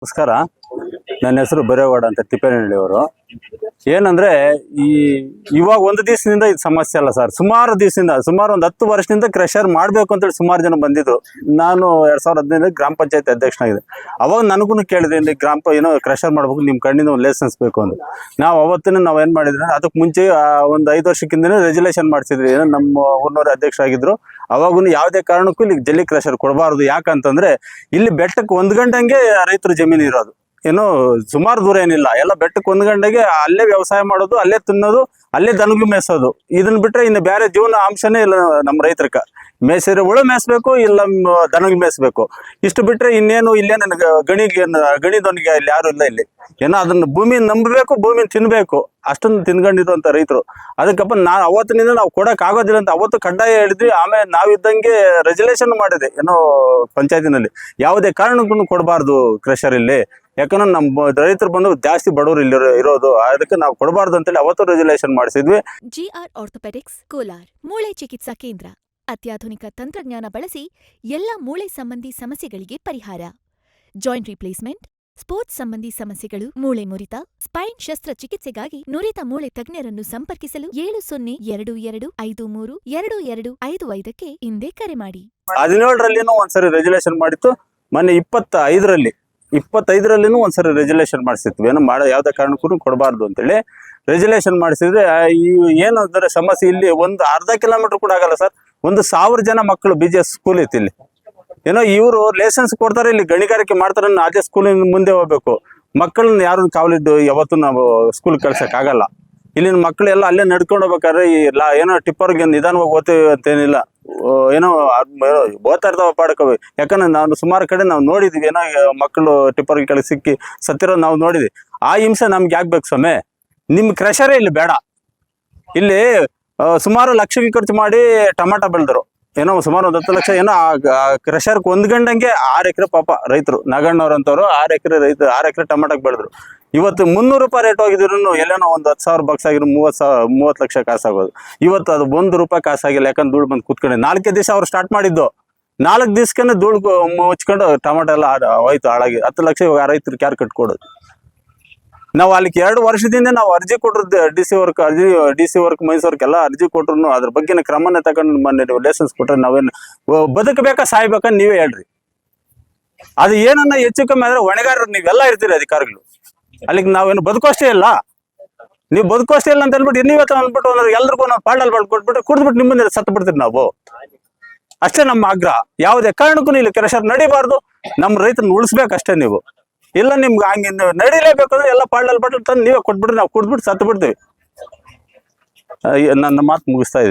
ನಮಸ್ಕಾರ. ನನ್ನ ಹೆಸರು ಬರೇವಾಡ ಅಂತ ತಿಪ್ಪೇನಹಳ್ಳಿಯವರು. ಏನಂದ್ರೆ ಇವಾಗ ಒಂದು ದಿವಸದಿಂದ ಇದು ಸಮಸ್ಯೆ ಅಲ್ಲ ಸರ್. ಸುಮಾರು ದಿವಸದಿಂದ, ಸುಮಾರು ಒಂದು 10 ವರ್ಷದಿಂದ ಕ್ರಷರ್ ಮಾಡಬೇಕು ಅಂತೇಳಿ ಸುಮಾರು ಜನ ಬಂದಿದ್ರು. ನಾನು 2015 ಗ್ರಾಮ ಪಂಚಾಯತ್ ಅಧ್ಯಕ್ಷನಾಗಿದೆ. ಅವಾಗ ನನಗೂ ಕೇಳಿದೆ, ಇಲ್ಲಿ ಏನೋ ಕ್ರಷರ್ ಮಾಡ್ಬೇಕು, ನಿಮ್ಮ ಕಣ್ಣಿಂದ ಒಂದು ಲೈಸೆನ್ಸ್ ಬೇಕು ಅಂತ. ನಾವು ಅವತ್ತಿನ ನಾವು ಏನು ಮಾಡಿದ್ರೆ, ಅದಕ್ಕೆ ಮುಂಚೆ ಒಂದು 5 ವರ್ಷಕ್ಕಿಂತನೇ ರೆಜುಲೇಷನ್ ಮಾಡಿಸಿದ್ರಿ. ಏನೋ ನಮ್ಮ ಊರಿನವರ ಅಧ್ಯಕ್ಷರಾಗಿದ್ರು. ಅವಾಗೂ ಯಾವುದೇ ಕಾರಣಕ್ಕೂ ಇಲ್ಲಿ ಜಲ್ಲಿ ಕ್ರಷರ್ ಕೊಡಬಾರ್ದು. ಯಾಕಂತಂದ್ರೆ ಇಲ್ಲಿ ಬೆಟ್ಟಕ್ಕೆ 1 ಗಂಟೆಗೆ ರೈತರ ಜಮೀನು ಇರೋದು. ಏನೋ ಸುಮಾರು ದೂರ ಏನಿಲ್ಲ, ಎಲ್ಲ ಬೆಟ್ಟಕ್ಕೆ 1 ಗಂಟೆಗೆ ಅಲ್ಲೇ ವ್ಯವಸಾಯ ಮಾಡೋದು, ಅಲ್ಲೇ ತಿನ್ನೋದು, ಅಲ್ಲೇ ದನಗಳು ಮೇಯಿಸೋದು. ಇದನ್ನ ಬಿಟ್ರೆ ಇನ್ನು ಬೇರೆ ಜೀವನ ಅಂಶನೇ ಇಲ್ಲ ನಮ್ಮ ರೈತರಕ. ಮೇಯಿಸಿದ್ರೆ ಉಳು ಮೇಯಿಸ್ಬೇಕು, ಇಲ್ಲ ದನಗಳು ಮೇಯಿಸ್ಬೇಕು. ಇಷ್ಟು ಬಿಟ್ರೆ ಇನ್ನೇನು ಇಲ್ಲೇನು ಗಣಿದವನಿಗೆ ಇಲ್ಲಿ ಯಾರು ಇಲ್ಲ. ಇಲ್ಲಿ ಏನೋ ಅದನ್ನ ಭೂಮಿನ ನಂಬಬೇಕು, ಭೂಮಿನ ತಿನ್ಬೇಕು, ಅಷ್ಟೊಂದು ತಿನ್ಕೊಂಡಿರುವಂತ ರೈತರು. ಅದಕ್ಕಪ್ಪ ಅವತ್ತಿನಿಂದ ನಾವು ಕೊಡಕ್ ಆಗೋದಿಲ್ಲ ಅಂತ ಅವತ್ತು ಕಡ್ಡಾಯ ಹೇಳಿದ್ವಿ. ಆಮೇಲೆ ನಾವಿದ್ದಂಗೆ ರೆಜುಲೇಷನ್ ಮಾಡಿದೆ, ಏನೋ ಪಂಚಾಯತಿನಲ್ಲಿ ಯಾವುದೇ ಕಾರಣಕ್ಕೂ ಕೊಡಬಾರ್ದು ಕ್ರಷರ್ ಇಲ್ಲಿ. ಯಾಕಂದ್ರೆ ನಮ್ಮ ರೈತರು ಬಂದು ಜಾಸ್ತಿ ಬಡವರು ಇಲ್ಲಿ ಇರೋದು, ಅದಕ್ಕೆ ನಾವು ಕೊಡಬಾರ್ದು ಅಂತೇಳಿ ಅವತ್ತು ರೆಜುಲೇಷನ್ ಮಾಡಿಸಿದ್ವಿ. ಜಿಆರ್ ಆರ್ಥೋಪೆಡಿಕ್ಸ್ ಕೋಲಾರ್ ಮೂಳೆ ಚಿಕಿತ್ಸಾ ಕೇಂದ್ರ. ಅತ್ಯಾಧುನಿಕ ತಂತ್ರಜ್ಞಾನ ಬಳಸಿ ಎಲ್ಲ ಮೂಳೆ ಸಂಬಂಧಿ ಸಮಸ್ಯೆಗಳಿಗೆ ಪರಿಹಾರ. ಜಾಯಿಂಟ್ ರಿಪ್ಲೇಸ್ಮೆಂಟ್, ಸ್ಪೋರ್ಟ್ಸ್ ಸಂಬಂಧಿ ಸಮಸ್ಯೆಗಳು, ಮೂಳೆ ಮುರಿತ, ಸ್ಪೈನ್ ಶಸ್ತ್ರಚಿಕಿತ್ಸೆಗಾಗಿ ನುರಿತ ಮೂಳೆ ತಜ್ಞರನ್ನು ಸಂಪರ್ಕಿಸಲು 7025353255ಕ್ಕೆ ಹಿಂದೆ ಕರೆ ಮಾಡಿ. 17ರಲ್ಲಿನೂ ಒಂದ್ಸರಿ ರೆಜುಲೇಷನ್ ಮಾಡಿತ್ತು. ಮೊನ್ನೆ 25ರಲ್ಲಿನೂ ಒಂದ್ಸರಿ ರೆಜುಲೇಷನ್ ಮಾಡಿಸಿದ್ವಿ. ಏನೋ ಯಾವ್ದೇ ಕಾರಣಕ್ಕೂ ಕೊಡಬಾರ್ದು ಅಂತೇಳಿ ರೆಜುಲೇಷನ್ ಮಾಡಿಸಿದ್ರೆ ಏನಂದ್ರೆ ಸಮಸ್ಯೆ ಇಲ್ಲಿ ಒಂದು ಅರ್ಧ ಕಿಲೋಮೀಟರ್ ಕೂಡ ಆಗಲ್ಲ ಸರ್. 1000 ಜನ ಮಕ್ಕಳು BJS ಸ್ಕೂಲ್ ಐತಿ ಇಲ್ಲಿ. ಏನೋ ಇವರು ಲೈಸೆನ್ಸ್ ಕೊಡ್ತಾರೆ, ಇಲ್ಲಿ ಗಣಿಗಾರಿಕೆ ಮಾಡ್ತಾರೆ, ಅದೇ ಸ್ಕೂಲಿನ ಮುಂದೆ ಹೋಗ್ಬೇಕು. ಮಕ್ಕಳನ್ನ ಯಾರು ಕಾವಲಿದ್ದು ಯಾವತ್ತೂ ನಾವು ಸ್ಕೂಲ್ ಕಳ್ಸಕ್ ಆಗಲ್ಲ. ಇಲ್ಲಿನ ಮಕ್ಕಳೆಲ್ಲ ಅಲ್ಲೇ ನಡ್ಕೊಂಡು ಹೋಗ್ಬೇಕಾದ್ರೆ ಏನೋ ಟಿಪ್ಪರ್ಗೆ ನಿಧಾನವಾಗಿ ಓದ್ತೀವಿ ಅಂತೇನಿಲ್ಲ. ಏನೋ ಓದ್ತಾ ಇರ್ತಾವ ಪಾಡ್ಕವಿ. ಯಾಕಂದ್ರೆ ನಾವು ಸುಮಾರು ಕಡೆ ನಾವು ನೋಡಿದ್ವಿ, ಏನೋ ಮಕ್ಕಳು ಟಿಪ್ಪರ್ಗೆ ಕೆಳಗೆ ಸಿಕ್ಕಿ ಸತ್ತಿರೋದು ನಾವು ನೋಡಿದ್ವಿ. ಆ ಹಿಂಸೆ ನಮ್ಗೆ ಯಾಕೆ ಸ್ವಾಮಿ? ನಿಮ್ ಕ್ರಷರೇ ಇಲ್ಲಿ ಬೇಡ. ಇಲ್ಲಿ ಸುಮಾರು ಲಕ್ಷಕ್ಕೆ ಖರ್ಚು ಮಾಡಿ ಟಮಾಟ ಬೆಳೆದ್ರು. ಏನೋ ಸುಮಾರು 10 ಲಕ್ಷ. ಏನೋ ಕ್ರಷರ್ಗೆ 1 ಗಂಟೆಗೆ 6 ಎಕರೆ ಪಾಪ ರೈತರು, ನಾಗಣ್ಣವ್ರಂತವ್ರು 6 ಎಕರೆ ಟಮಾಟಕ್ಕೆ ಬೆಳೆದ್ರು. ಇವತ್ತು 300 ರೂಪಾಯಿ ರೇಟ್ ಹೋಗಿದ್ರು ಎಲ್ಲೇನೋ ಒಂದು 10,000 ಬಕ್ಸ್ ಆಗಿರೋ 30 ಲಕ್ಷ ಕಾಸಾಗೋದು. ಇವತ್ತು ಅದು 1 ರೂಪಾಯಿ ಕಾಸಾಗಿಲ್ಲ. ಯಾಕಂದ್ರೆ ಧೂಳು ಬಂದು ಕೂತ್ಕೊಂಡೆ 4 ದಿವಸ ಅವ್ರು ಸ್ಟಾರ್ಟ್ ಮಾಡಿದ್ದು. 4 ದಿವಸಕ್ಕೆ ಧೂಳು ಮುಚ್ಕೊಂಡು ಟಮಾಟೋ ಎಲ್ಲ ಹೋಯ್ತು ಹಾಳಾಗಿ. 10 ಲಕ್ಷ ಇವಾಗ ರೈತರಿಗೆ ಯಾರು ಕಟ್ಕೊಡೋದು? ನಾವು ಅಲ್ಲಿಗೆ 2 ವರ್ಷದಿಂದ ನಾವು ಅರ್ಜಿ ಕೊಟ್ಟರು, ಡಿ ಸಿ ವರ್ಕ್ ಮೈಸೂರ್ಗೆಲ್ಲ ಅರ್ಜಿ ಕೊಟ್ರು. ಅದ್ರ ಬಗ್ಗೆ ಕ್ರಮನೇ ತಗೊಂಡು ಮೊನ್ನೆ ಲೈಸೆನ್ಸ್ ಕೊಟ್ರೆ ನಾವೇನು ಬದುಕಬೇಕಾ ಸಾಯ್ಬೇಕಾ ನೀವೇ ಹೇಳ್ರಿ. ಅದು ಏನನ್ನ ಹೆಚ್ಚು ಕಮ್ಮಿ ಆದ್ರೆ ಹೊಣೆಗಾರರು ನೀವೆಲ್ಲ ಇರ್ತೀರಿ ಅಧಿಕಾರಿಗಳು. ಅಲ್ಲಿಗೆ ನಾವೇನು ಬದುಕೋಷ್ಟೇ ಇಲ್ಲ, ನೀವು ಬದುಕೋಷ್ಟೇ ಇಲ್ಲ ಅಂತ ಹೇಳ್ಬಿಟ್ಟು ನೀವತ್ತ ಅಂದ್ಬಿಟ್ಟು ಅಂದ್ರೆ ಎಲ್ರಿಗೂ ನಾವು ಪಾಲ್ಡಲ್ ಕೊಟ್ಬಿಟ್ಟು ಕುಡಿದ್ಬಿಟ್ಟು ನಿಮ್ಮನ್ನ ಸತ್ತು ಬಿಡ್ತೀರಿ ನಾವು. ಅಷ್ಟೇ ನಮ್ಮ ಆಗ್ರಹ. ಯಾವುದೇ ಕಾರಣಕ್ಕೂ ಇಲ್ಲಿ ಕ್ರಷರ್ ನಡಿಬಾರ್ದು. ನಮ್ಮ ರೈತರನ್ನ ಉಳಿಸ್ಬೇಕಷ್ಟೇ ನೀವು. ಇಲ್ಲ ನಿಮ್ಗೆ ಹಂಗೆ ನಡಿಲೇಬೇಕಂದ್ರೆ ಎಲ್ಲ ಪಾಲ್ಡಲ್ ತಂದು ನೀವೇ ಕೊಟ್ಬಿಟ್ರೆ ನಾವು ಕುಡಿದ್ಬಿಟ್ಟು ಸತ್ತು ಬಿಡ್ತೀವಿ. ನನ್ನ ಮಾತು ಮುಗಿಸ್ತಾ ಇದ್ದೀನಿ.